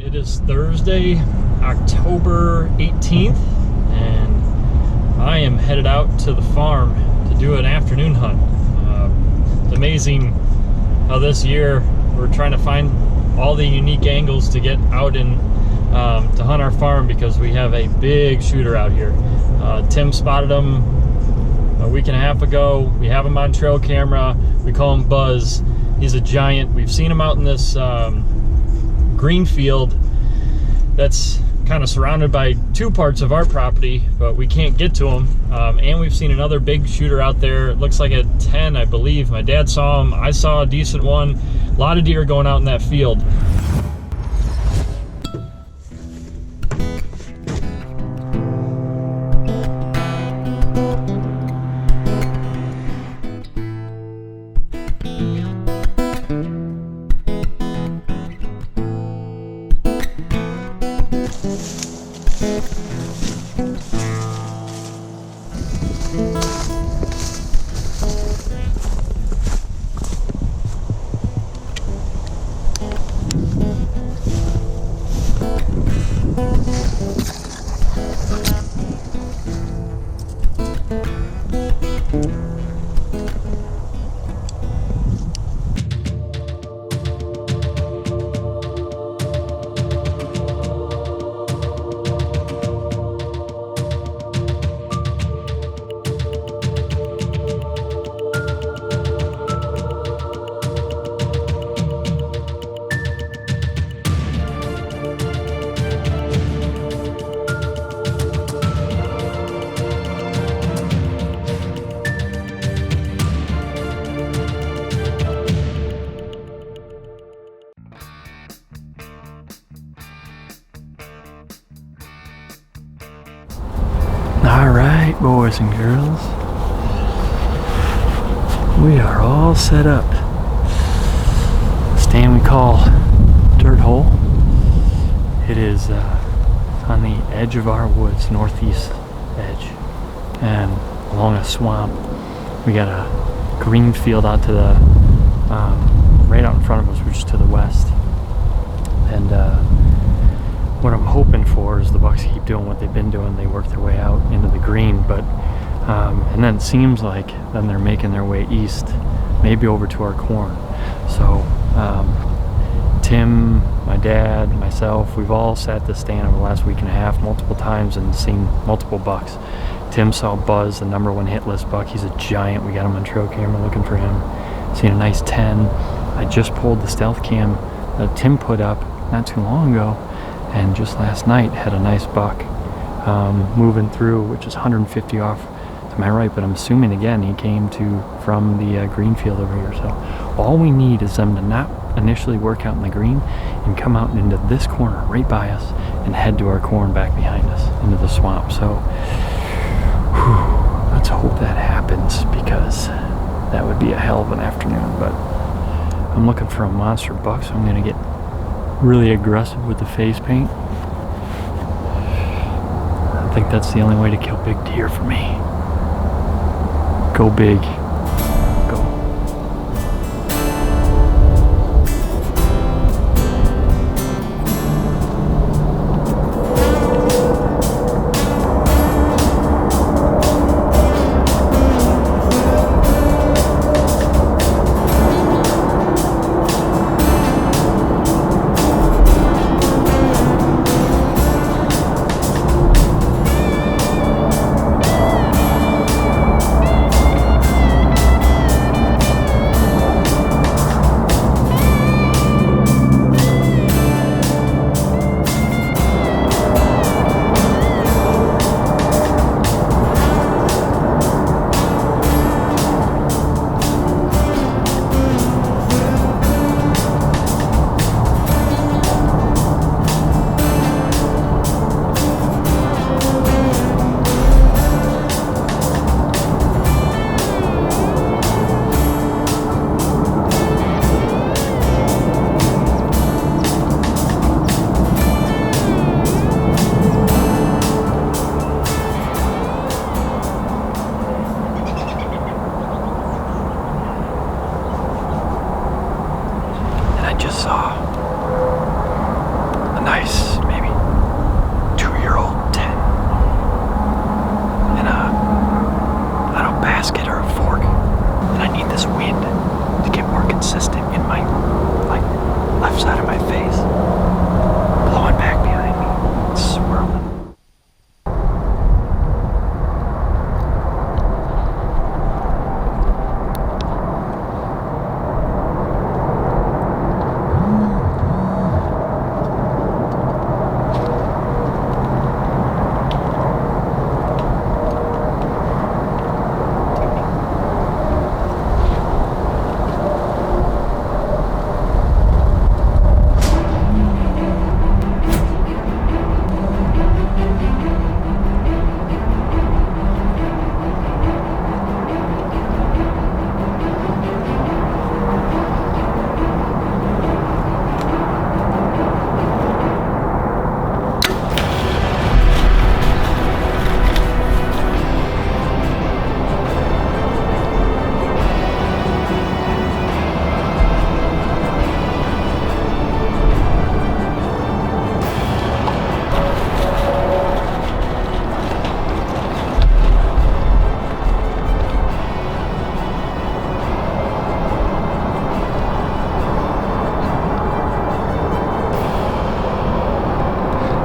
It is Thursday, October 18th, and I am headed out to the farm to do an afternoon hunt. It's amazing how this year we're trying to find all the unique angles to get out and to hunt our farm, because we have a big shooter out here. Tim spotted him a week and a half ago. We have him on trail camera. We call him Buzz. He's a giant. We've seen him out in this green field that's kind of surrounded by two parts of our property, but we can't get to him. And we've seen another big shooter out there. It looks like a 10, I believe. My dad saw him. I saw a decent one. A lot of deer going out in that field. Alright, boys and girls, we are all set up. Stand we call Dirt Hole. It is on the edge of our woods, northeast edge, and along a swamp. We got a green field out to the right out in front of us, which is to the west. And what I'm hoping for is the bucks keep doing what they've been doing. They work their way out into the green, but and then it seems like then they're making their way east, maybe over to our corn. So Tim, my dad, myself, we've all sat the stand over the last week and a half multiple times and seen multiple bucks. Tim saw Buzz, the #1 hit list buck. He's a giant. We got him on trail camera looking for him. Seen a nice 10. I just pulled the stealth cam that Tim put up not too long ago, and just last night had a nice buck moving through, which is 150 off to my right, but I'm assuming again he came from the green field over here. So all we need is them to not initially work out in the green and come out into this corner right by us and head to our corn back behind us into the swamp. So let's hope that happens, because that would be a hell of an afternoon. But I'm looking for a monster buck, so I'm going to get really aggressive with the face paint. I think that's the only way to kill big deer for me. Go big. Go.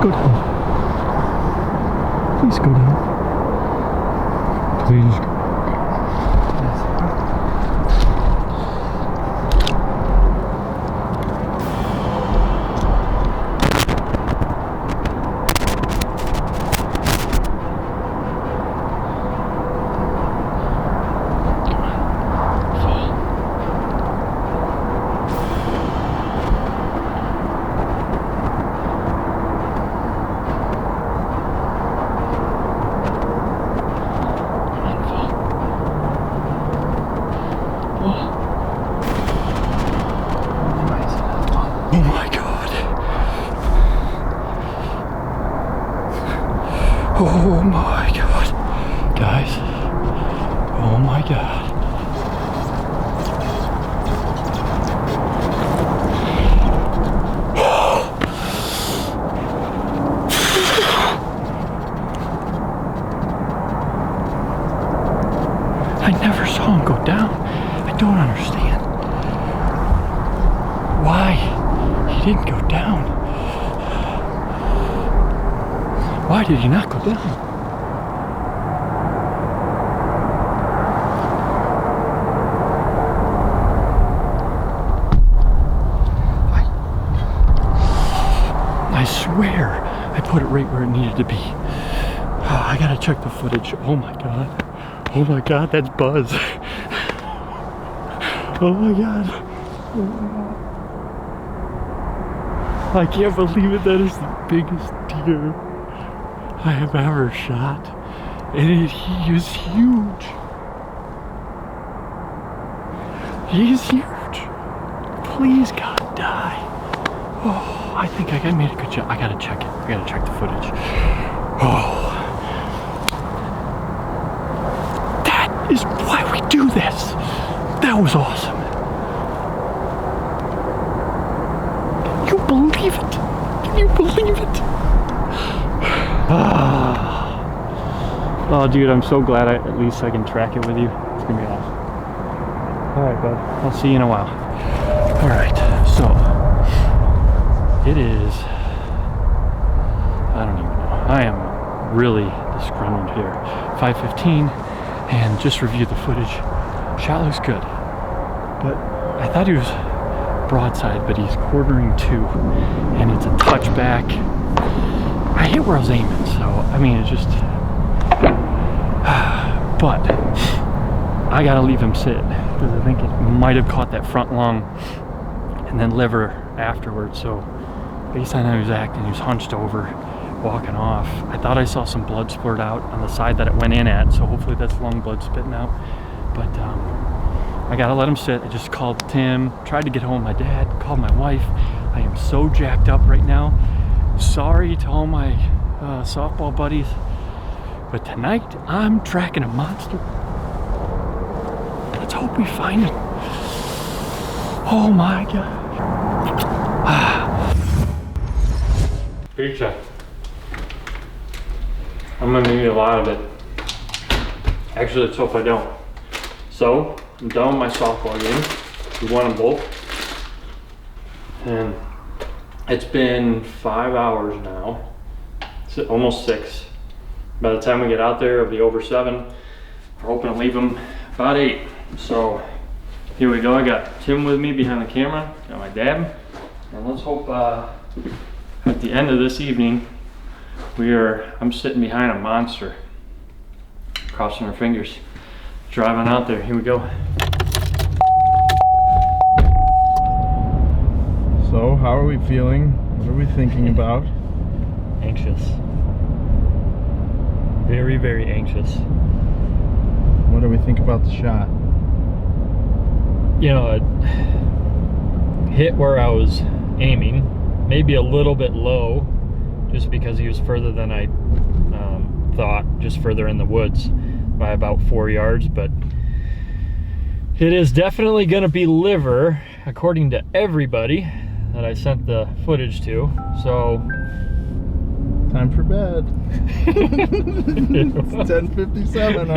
go down. Please go down. Please. Oh my God. Oh my God. Guys. Oh my God. I never saw him go down. I don't understand. Why? He didn't go down. Why did he not go down? I swear I put it right where it needed to be. Oh, I gotta check the footage. Oh my God. Oh my God, that's Buzz. Oh my God. Oh my God. I can't believe it. That is the biggest deer I have ever shot. And he is huge. He is huge. Please, God, die. Oh, I think I made a good job. I gotta check it. I gotta check the footage. Oh. That is why we do this. That was awesome. Can you believe it? Can you believe it? Oh, dude, I'm so glad at least I can track it with you. It's gonna be awesome. All right, bud. I'll see you in a while. All right, so it is, I don't even know. I am really disgruntled here. 5:15, and just reviewed the footage. Shot looks good, but I thought he was broadside, but he's quartering two, and it's a touchback. I hit where I was aiming, so I mean, it's just, but I gotta leave him sit because I think it might have caught that front lung and then liver afterwards. So based on how he was acting, he was hunched over, walking off. I thought I saw some blood splurt out on the side that it went in at, so hopefully that's lung blood spitting out. But I gotta let him sit. I just called Tim, tried to get home with my dad, called my wife. I am so jacked up right now. Sorry to all my softball buddies, but tonight I'm tracking a monster. Let's hope we find him. Oh my God. Pizza. I'm gonna need a lot of it. Actually, let's hope I don't. So, I'm done with my softball game. We won them both. And it's been 5 hours now. It's almost 6. By the time we get out there, it'll be over 7. We're hoping to leave them about 8. So, here we go. I got Tim with me behind the camera. Got my dad. And let's hope at the end of this evening, I'm sitting behind a monster. Crossing our fingers. Driving out there. Here we go. So, how are we feeling? What are we thinking about? Anxious. Very, very anxious. What do we think about the shot? You know, it hit where I was aiming, maybe a little bit low, just because he was further than I thought, just further in the woods by about 4 yards, but it is definitely going to be liver, according to everybody that I sent the footage to. So time for bed. It's 10:57.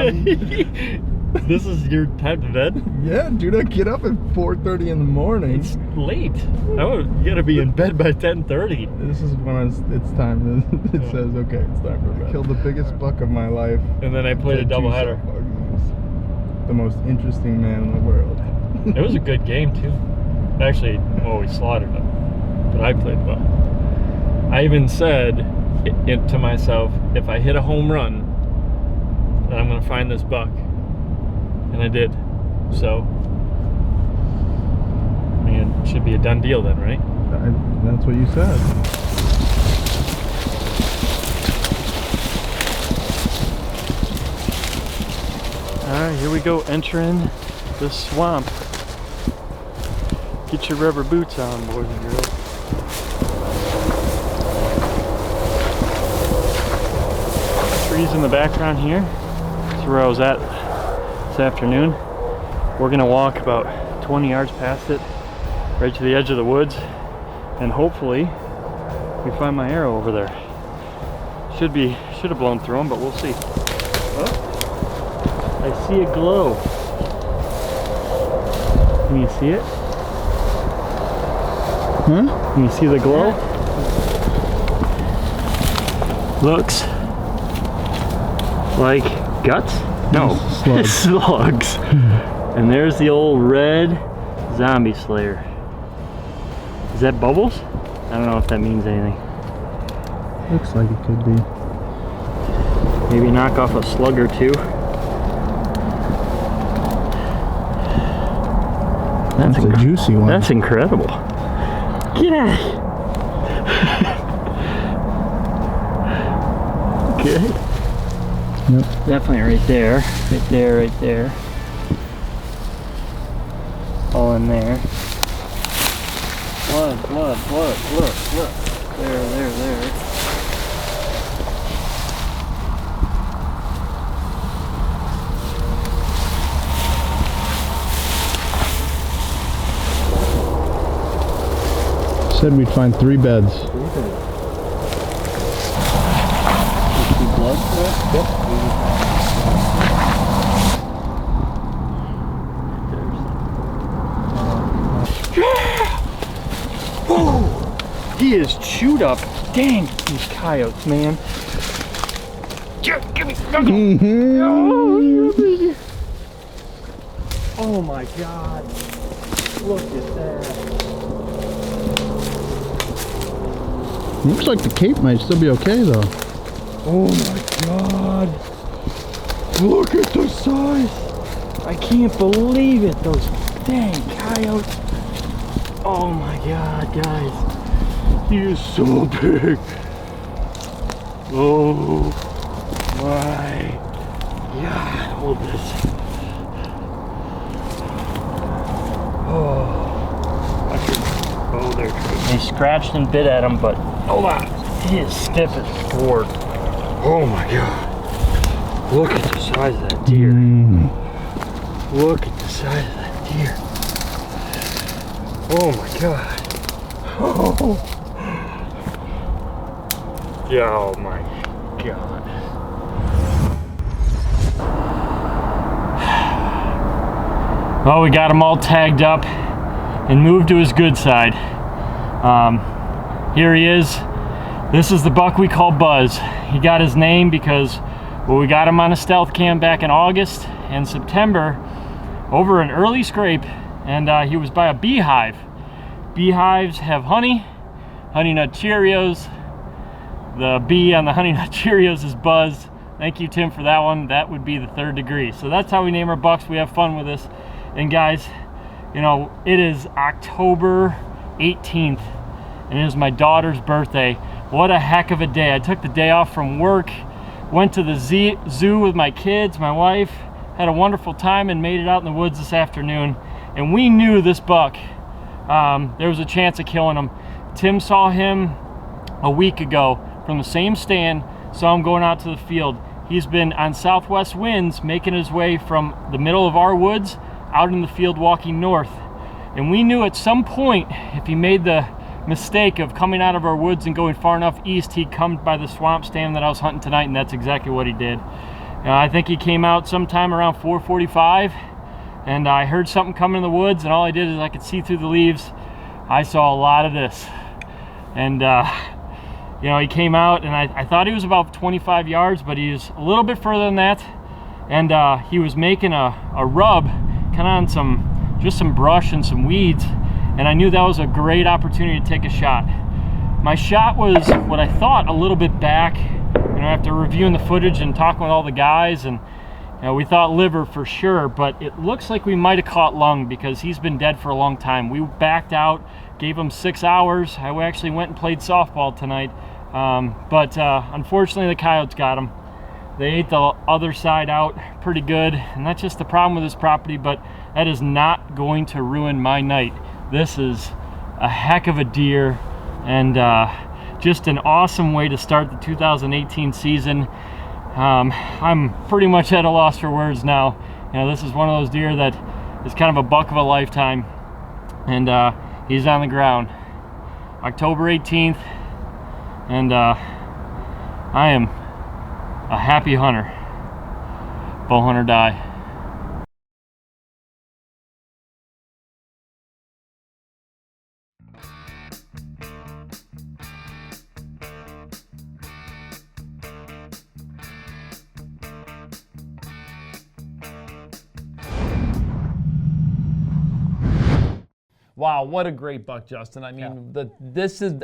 This is your time to bed? Yeah, dude, I get up at 4:30 in the morning. It's late. You gotta be in bed by 10:30. This is when it's time. It says, okay, it's time for bed. Killed the biggest buck of my life. And then I played a doubleheader. The most interesting man in the world. It was a good game too. Actually, well, we slaughtered him, but I played well. I even said it to myself, if I hit a home run, then I'm gonna find this buck. And I did. So, I mean, it should be a done deal then, right? That's what you said. Alright, here we go, entering the swamp. Get your rubber boots on, boys and girls. Trees in the background here. That's where I was at this afternoon. We're gonna walk about 20 yards past it, right to the edge of the woods, and hopefully we find my arrow over there. Should have blown through them, but we'll see. Oh, I see a glow. Can you see it? Huh? Can you see the glow? Looks like guts? No, Slugs. slugs. And there's the old red zombie slayer. Is that bubbles? I don't know if that means anything. Looks like it could be. Maybe knock off a slug or two. That's a juicy one. That's incredible. Get out. Good. Yep. Definitely right there. Right there, right there. All in there. Blood, blood, blood, look, look. There, there, there. Said we'd find 3 beds. You see blood there? Yep. Whoa! He is chewed up. Dang, these coyotes, man. Give me. Oh my God. Look at that. Looks like the cape might still be okay though. Oh my God. Look at the size. I can't believe it. Those dang coyotes. Oh my God, guys. He is so big. Oh my God. Hold this. Oh. Oh, there. They scratched and bit at him, but hold on. He is stiff as a board. Oh my God. Look at the size of that deer. Look at the size of that deer. Oh my God. Oh. Yeah, oh my God. Well, we got him all tagged up and moved to his good side. Here he is. This is the buck we call Buzz. He got his name because, well, we got him on a stealth cam back in August and September over an early scrape, and he was by a beehive. Beehives have honey nut Cheerios. The bee on the honey nut Cheerios is Buzz. Thank you, Tim, for that one. That would be the 3rd degree. So that's how we name our bucks. We have fun with this. And guys, you know, it is October 18th, and it is my daughter's birthday. What a heck of a day. I took the day off from work, went to the zoo with my kids, my wife, had a wonderful time, and made it out in the woods this afternoon. And we knew this buck, there was a chance of killing him. Tim saw him a week ago from the same stand, saw him going out to the field. He's been on southwest winds, making his way from the middle of our woods out in the field walking north. And we knew at some point, if he made the mistake of coming out of our woods and going far enough east, he'd come by the swamp stand that I was hunting tonight, and that's exactly what he did. I think he came out sometime around 4:45, and I heard something coming in the woods, and all I did is I could see through the leaves. I saw a lot of this, and you know, he came out, and I thought he was about 25 yards, but he was a little bit further than that, and he was making a rub kind of on just some brush and some weeds, and I knew that was a great opportunity to take a shot. My shot was what I thought a little bit back, you know, after reviewing the footage and talking with all the guys, and you know, we thought liver for sure, but it looks like we might have caught lung because he's been dead for a long time. We backed out, gave him 6 hours. I actually went and played softball tonight, but unfortunately the coyotes got him. They ate the other side out pretty good, and that's just the problem with this property, but that is not going to ruin my night. This is a heck of a deer, and just an awesome way to start the 2018 season. I'm pretty much at a loss for words now. You know, this is one of those deer that is kind of a buck of a lifetime, and he's on the ground. October 18th, and I am a happy hunter. Bow hunt or die. Wow, what a great buck, Justin. I mean, this is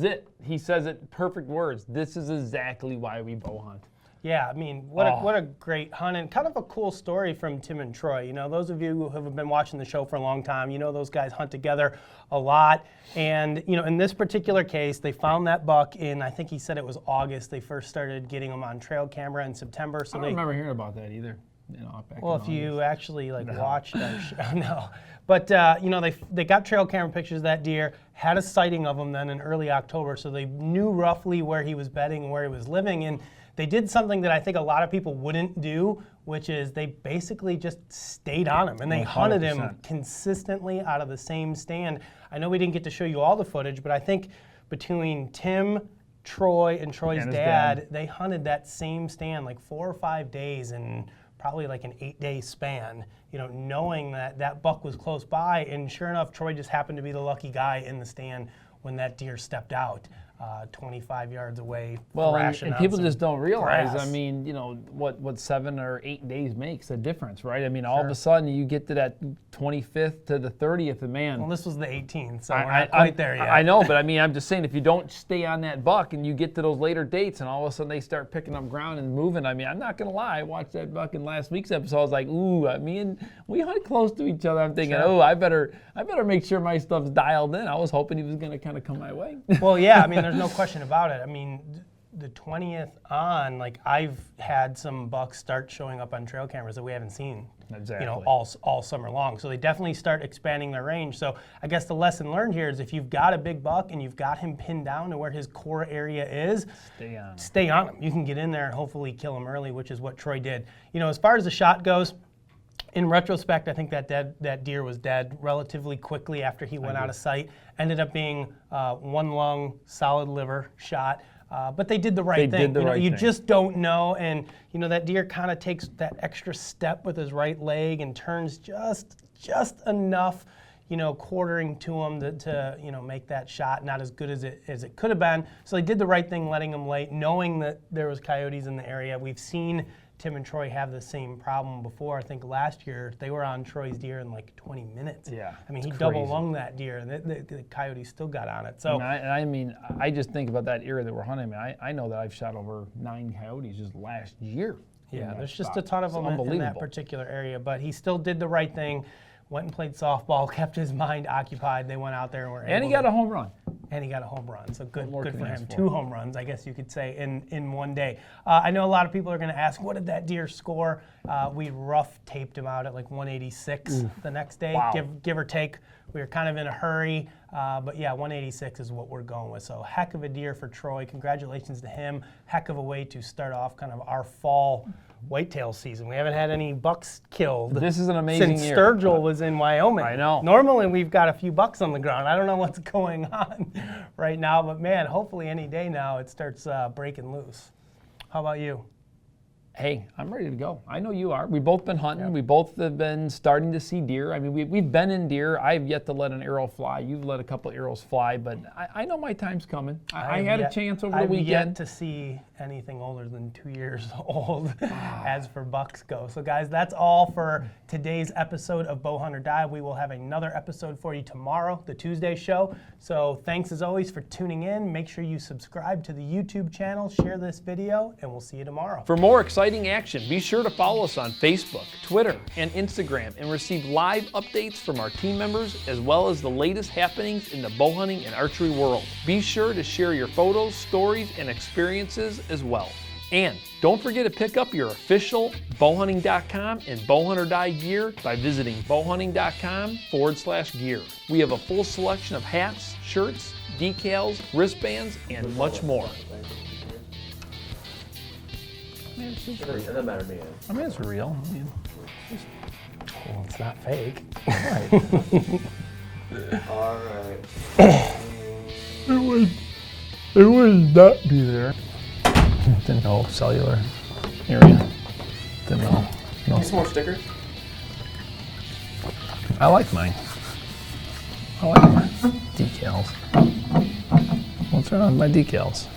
it. He says it perfect words. This is exactly why we bow hunt. Yeah, I mean, what a great hunt, and kind of a cool story from Tim and Troy. You know, those of you who have been watching the show for a long time, you know those guys hunt together a lot. And, you know, in this particular case, they found that buck in, I think he said it was August. They first started getting them on trail camera in September. So I don't remember hearing about that either. You know, well, if you actually watched our show, no. But you know, they got trail camera pictures of that deer, had a sighting of him then in early October, so they knew roughly where he was bedding and where he was living, and they did something that I think a lot of people wouldn't do, which is they basically just stayed on him, and they 100%. Hunted him consistently out of the same stand. I know we didn't get to show you all the footage, but I think between Tim, Troy, and Troy's dad, they hunted that same stand like 4 or 5 days in probably like an 8-day span, you know, knowing that that buck was close by, and sure enough, Troy just happened to be the lucky guy in the stand when that deer stepped out. 25 yards away. Well, and people just don't realize, grass. I mean, you know, what 7 or 8 days makes a difference, right? I mean, all of a sudden you get to that 25th to the 30th, and man. Well, this was the 18th, so we're not quite there yet. I know, but I mean, I'm just saying, if you don't stay on that buck and you get to those later dates and all of a sudden they start picking up ground and moving, I mean, I'm not going to lie, I watched that buck in last week's episode, I was like, ooh, we hunt close to each other. I'm thinking, oh, I better make sure my stuff's dialed in. I was hoping he was going to kind of come my way. Well, yeah, I mean, there's no question about it. I mean, the 20th on, like, I've had some bucks start showing up on trail cameras that we haven't seen, you know, all summer long. So they definitely start expanding their range. So I guess the lesson learned here is if you've got a big buck and you've got him pinned down to where his core area is, stay on him. You can get in there and hopefully kill him early, which is what Troy did. You know, as far as the shot goes, in retrospect, I think that deer was dead relatively quickly after he went out of sight. Ended up being 1 lung, solid liver shot. But they did the right thing. You just don't know, and you know that deer kind of takes that extra step with his right leg and turns just enough, you know, quartering to him to you know, make that shot not as good as it could have been. So they did the right thing, letting him late, knowing that there was coyotes in the area. We've seen Tim and Troy have the same problem before. I think last year they were on Troy's deer in like 20 minutes. Yeah, I mean, he double lunged that deer, and the coyotes still got on it. So, I mean, I just think about that area that we're hunting. I mean, I know that I've shot over 9 coyotes just last year. Yeah, there's just a ton of them in that particular area. But he still did the right thing. Went and played softball, kept his mind occupied. They went out there and were able And he got a home run. And he got a home run, so good for him. 2 home runs, I guess you could say, in one day. I know a lot of people are going to ask, what did that deer score? We rough taped him out at like 186 the next day, give or take. We were kind of in a hurry, but yeah, 186 is what we're going with. So heck of a deer for Troy. Congratulations to him. Heck of a way to start off kind of our fall whitetail season. We haven't had any bucks killed. This is an amazing since year. Sturgill was in Wyoming. I know. Normally we've got a few bucks on the ground. I don't know what's going on right now, but man, hopefully any day now it starts breaking loose. How about you? Hey, I'm ready to go. I know you are. We've both been hunting. Yeah. We both have been starting to see deer. I mean, we've been in deer. I've yet to let an arrow fly. You've let a couple arrows fly, but I know my time's coming. I had a chance over the weekend. I've yet to see anything older than 2 years old as for bucks go. So guys, that's all for today's episode of Bow Hunt or Die. We will have another episode for you tomorrow, the Tuesday show. So thanks as always for tuning in. Make sure you subscribe to the YouTube channel, share this video, and we'll see you tomorrow. For more exciting action, be sure to follow us on Facebook, Twitter, and Instagram and receive live updates from our team members as well as the latest happenings in the bow hunting and archery world. Be sure to share your photos, stories, and experiences as well. And don't forget to pick up your official bowhunting.com and Bowhunt or Die gear by visiting bowhunting.com/gear. We have a full selection of hats, shirts, decals, wristbands, and much more. It doesn't matter to me. I mean, it's real. Well, it's not fake. Right. All right. It would not be there. Didn't know cellular area. Didn't know. No. Some more stickers? I like mine. I like my decals. What's wrong with my decals?